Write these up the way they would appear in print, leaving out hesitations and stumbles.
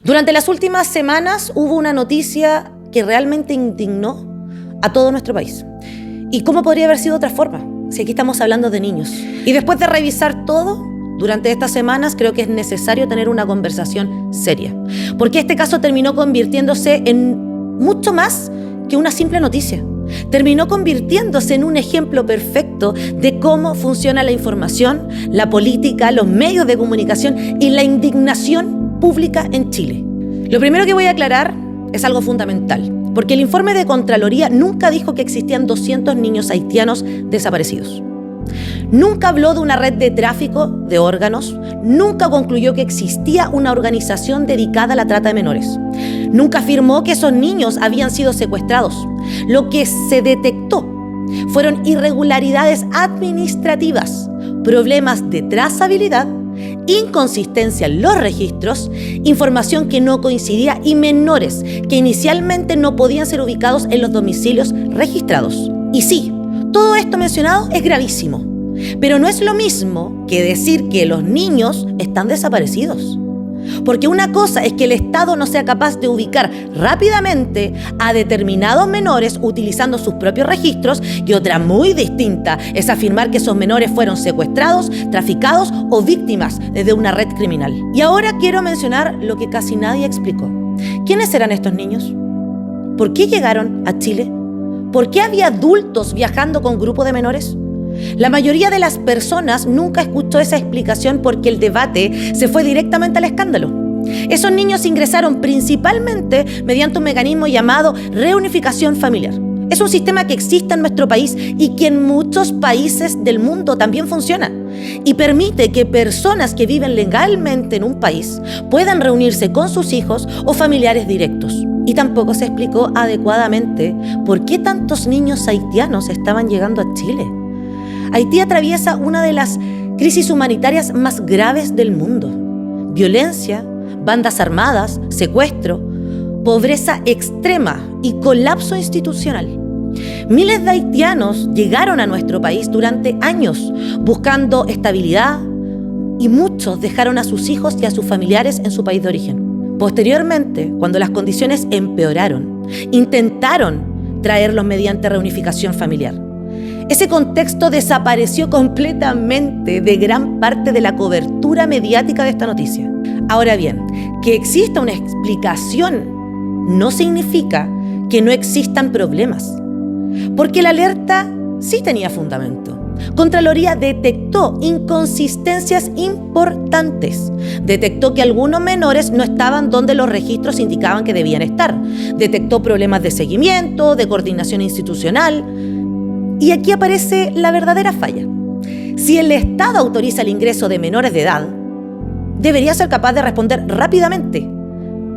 Durante las últimas semanas hubo una noticia que realmente indignó a todo nuestro país. ¿Y cómo podría haber sido de otra forma? Si aquí estamos hablando de niños. Y después de revisar todo, durante estas semanas creo que es necesario tener una conversación seria. Porque este caso terminó convirtiéndose en mucho más que una simple noticia. Terminó convirtiéndose en un ejemplo perfecto de cómo funciona la información, la política, los medios de comunicación y la indignación pública en Chile. Lo primero que voy a aclarar es algo fundamental, porque el informe de Contraloría nunca dijo que existían 200 niños haitianos desaparecidos. Nunca habló de una red de tráfico de órganos, nunca concluyó que existía una organización dedicada a la trata de menores. Nunca afirmó que esos niños habían sido secuestrados. Lo que se detectó fueron irregularidades administrativas, problemas de trazabilidad, inconsistencia en los registros, información que no coincidía y menores que inicialmente no podían ser ubicados en los domicilios registrados. Y sí, todo esto mencionado es gravísimo, pero no es lo mismo que decir que los niños están desaparecidos. Porque una cosa es que el Estado no sea capaz de ubicar rápidamente a determinados menores utilizando sus propios registros, y otra muy distinta es afirmar que esos menores fueron secuestrados, traficados o víctimas de una red criminal. Y ahora quiero mencionar lo que casi nadie explicó. ¿Quiénes eran estos niños? ¿Por qué llegaron a Chile? ¿Por qué había adultos viajando con grupo de menores? La mayoría de las personas nunca escuchó esa explicación porque el debate se fue directamente al escándalo. Esos niños ingresaron principalmente mediante un mecanismo llamado reunificación familiar. Es un sistema que existe en nuestro país y que en muchos países del mundo también funciona y permite que personas que viven legalmente en un país puedan reunirse con sus hijos o familiares directos. Y tampoco se explicó adecuadamente por qué tantos niños haitianos estaban llegando a Chile. Haití atraviesa una de las crisis humanitarias más graves del mundo. Violencia, bandas armadas, secuestro, pobreza extrema y colapso institucional. Miles de haitianos llegaron a nuestro país durante años buscando estabilidad y muchos dejaron a sus hijos y a sus familiares en su país de origen. Posteriormente, cuando las condiciones empeoraron, intentaron traerlos mediante reunificación familiar. Ese contexto desapareció completamente de gran parte de la cobertura mediática de esta noticia. Ahora bien, que exista una explicación no significa que no existan problemas, porque la alerta sí tenía fundamento. Contraloría detectó inconsistencias importantes. Detectó que algunos menores no estaban donde los registros indicaban que debían estar. Detectó problemas de seguimiento, de coordinación institucional. Y aquí aparece la verdadera falla. Si el Estado autoriza el ingreso de menores de edad, debería ser capaz de responder rápidamente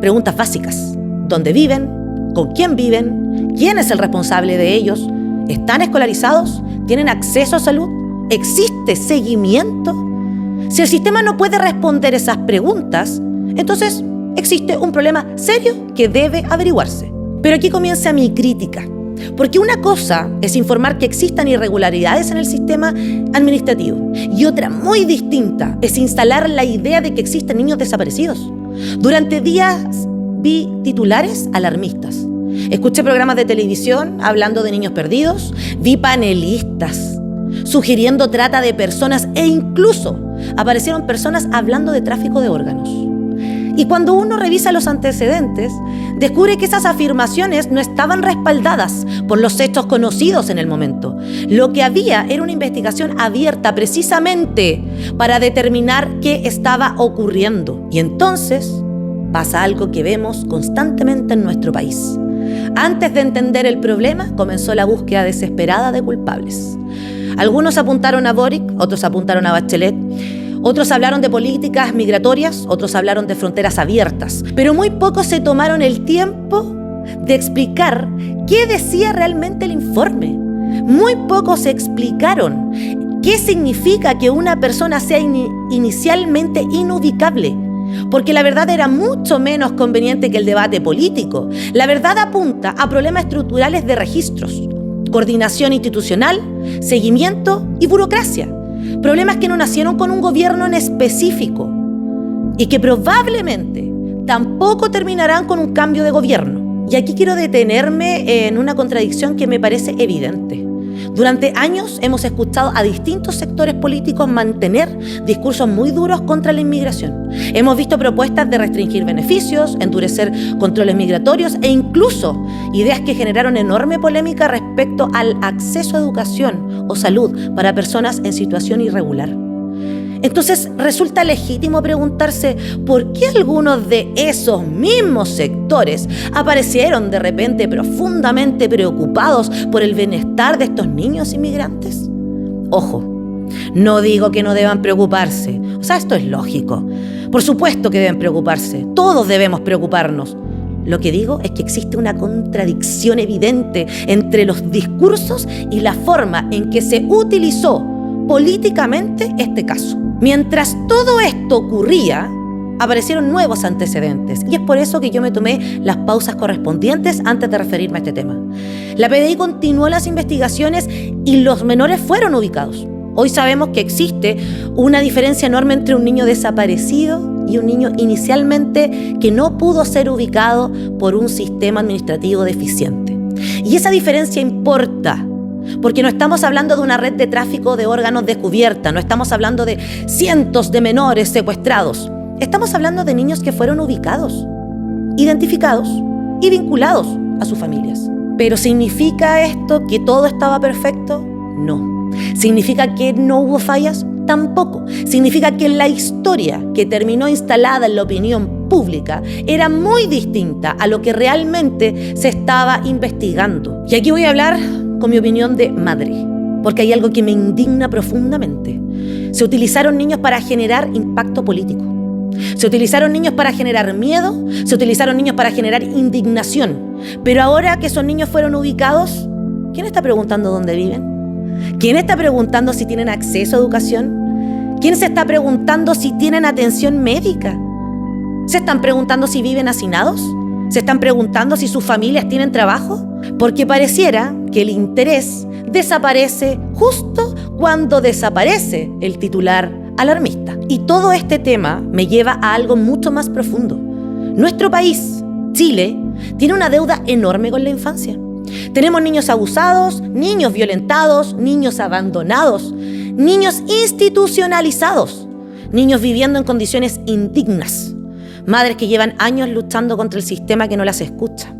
preguntas básicas. ¿Dónde viven? ¿Con quién viven? ¿Quién es el responsable de ellos? ¿Están escolarizados? ¿Tienen acceso a salud? ¿Existe seguimiento? Si el sistema no puede responder esas preguntas, entonces existe un problema serio que debe averiguarse. Pero aquí comienza mi crítica. Porque una cosa es informar que existan irregularidades en el sistema administrativo y otra muy distinta es instalar la idea de que existen niños desaparecidos. Durante días vi titulares alarmistas. Escuché programas de televisión hablando de niños perdidos, vi panelistas sugiriendo trata de personas e incluso aparecieron personas hablando de tráfico de órganos. Y cuando uno revisa los antecedentes, descubre que esas afirmaciones no estaban respaldadas por los hechos conocidos en el momento. Lo que había era una investigación abierta precisamente para determinar qué estaba ocurriendo. Y entonces pasa algo que vemos constantemente en nuestro país. Antes de entender el problema, comenzó la búsqueda desesperada de culpables. Algunos apuntaron a Boric, otros apuntaron a Bachelet. Otros hablaron de políticas migratorias, otros hablaron de fronteras abiertas, pero muy pocos se tomaron el tiempo de explicar qué decía realmente el informe. Muy pocos explicaron qué significa que una persona sea inicialmente inubicable, porque la verdad era mucho menos conveniente que el debate político. La verdad apunta a problemas estructurales de registros, coordinación institucional, seguimiento y burocracia. Problemas que no nacieron con un gobierno en específico y que probablemente tampoco terminarán con un cambio de gobierno. Y aquí quiero detenerme en una contradicción que me parece evidente. Durante años hemos escuchado a distintos sectores políticos mantener discursos muy duros contra la inmigración. Hemos visto propuestas de restringir beneficios, endurecer controles migratorios e incluso ideas que generaron enorme polémica respecto al acceso a educación o salud para personas en situación irregular. Entonces resulta legítimo preguntarse por qué algunos de esos mismos sectores aparecieron de repente profundamente preocupados por el bienestar de estos niños inmigrantes. Ojo, no digo que no deban preocuparse, esto es lógico. Por supuesto que deben preocuparse, todos debemos preocuparnos. Lo que digo es que existe una contradicción evidente entre los discursos y la forma en que se utilizó políticamente este caso. Mientras todo esto ocurría, aparecieron nuevos antecedentes y es por eso que yo me tomé las pausas correspondientes antes de referirme a este tema. La PDI continuó las investigaciones y los menores fueron ubicados. Hoy sabemos que existe una diferencia enorme entre un niño desaparecido y un niño inicialmente que no pudo ser ubicado por un sistema administrativo deficiente. Y esa diferencia importa, porque no estamos hablando de una red de tráfico de órganos descubierta, no estamos hablando de cientos de menores secuestrados. Estamos hablando de niños que fueron ubicados, identificados y vinculados a sus familias. ¿Pero significa esto que todo estaba perfecto? No. ¿Significa que no hubo fallas? Tampoco. Significa que la historia que terminó instalada en la opinión pública era muy distinta a lo que realmente se estaba investigando. Y aquí voy a hablar con mi opinión de madre, porque hay algo que me indigna profundamente. Se utilizaron niños para generar impacto político. Se utilizaron niños para generar miedo, se utilizaron niños para generar indignación. Pero ahora que esos niños fueron ubicados, ¿quién está preguntando dónde viven? ¿Quién está preguntando si tienen acceso a educación? ¿Quién se está preguntando si tienen atención médica? ¿Se están preguntando si viven hacinados? ¿Se están preguntando si sus familias tienen trabajo? Porque pareciera que el interés desaparece justo cuando desaparece el titular alarmista. Y todo este tema me lleva a algo mucho más profundo. Nuestro país, Chile, tiene una deuda enorme con la infancia. Tenemos niños abusados, niños violentados, niños abandonados, niños institucionalizados, niños viviendo en condiciones indignas, madres que llevan años luchando contra el sistema que no las escucha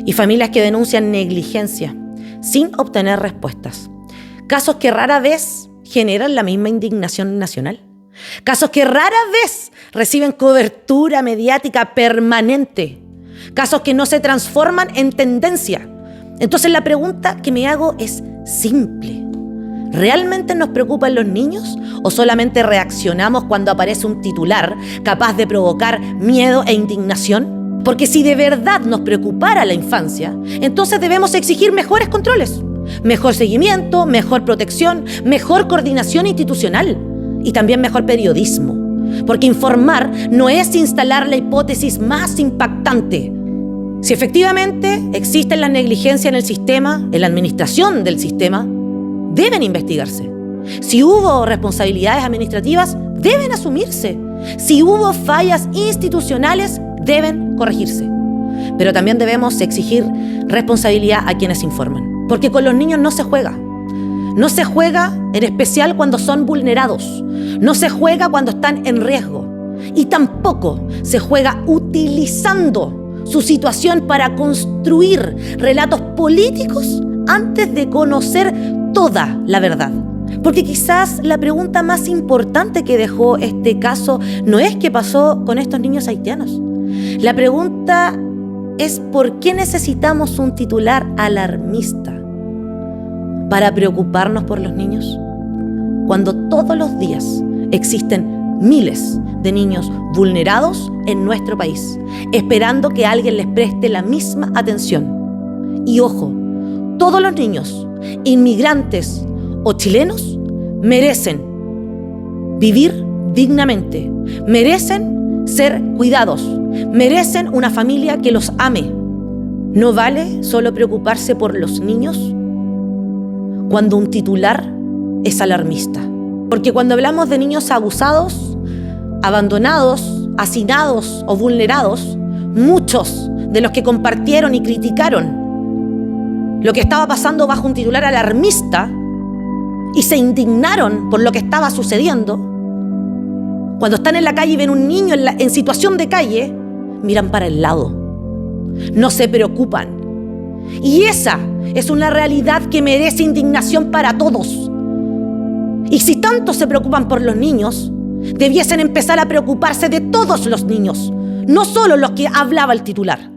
y familias que denuncian negligencia sin obtener respuestas. Casos que rara vez generan la misma indignación nacional. Casos que rara vez reciben cobertura mediática permanente. Casos que no se transforman en tendencia. Entonces la pregunta que me hago es simple. ¿Realmente nos preocupan los niños o solamente reaccionamos cuando aparece un titular capaz de provocar miedo e indignación? Porque si de verdad nos preocupara la infancia, entonces debemos exigir mejores controles, mejor seguimiento, mejor protección, mejor coordinación institucional y también mejor periodismo. Porque informar no es instalar la hipótesis más impactante. Si efectivamente existen las negligencias en el sistema, en la administración del sistema, deben investigarse. Si hubo responsabilidades administrativas, deben asumirse. Si hubo fallas institucionales, deben corregirse. Pero también debemos exigir responsabilidad a quienes informan. Porque con los niños no se juega. No se juega en especial cuando son vulnerados. No se juega cuando están en riesgo. Y tampoco se juega utilizando su situación para construir relatos políticos antes de conocer toda la verdad. Porque quizás la pregunta más importante que dejó este caso no es qué pasó con estos niños haitianos. La pregunta es por qué necesitamos un titular alarmista para preocuparnos por los niños, cuando todos los días existen miles de niños vulnerados en nuestro país, esperando que alguien les preste la misma atención. Y ojo, todos los niños, inmigrantes o chilenos, merecen vivir dignamente, merecen ser cuidados, merecen una familia que los ame. No vale solo preocuparse por los niños cuando un titular es alarmista. Porque cuando hablamos de niños abusados, abandonados hacinados o vulnerados, muchos de los que compartieron y criticaron lo que estaba pasando bajo un titular alarmista y se indignaron por lo que estaba sucediendo, cuando están en la calle y ven un niño en situación de calle, miran para el lado, no se preocupan. Y esa es una realidad que merece indignación para todos. Y si tanto se preocupan por los niños, debiesen empezar a preocuparse de todos los niños, no solo los que hablaba el titular.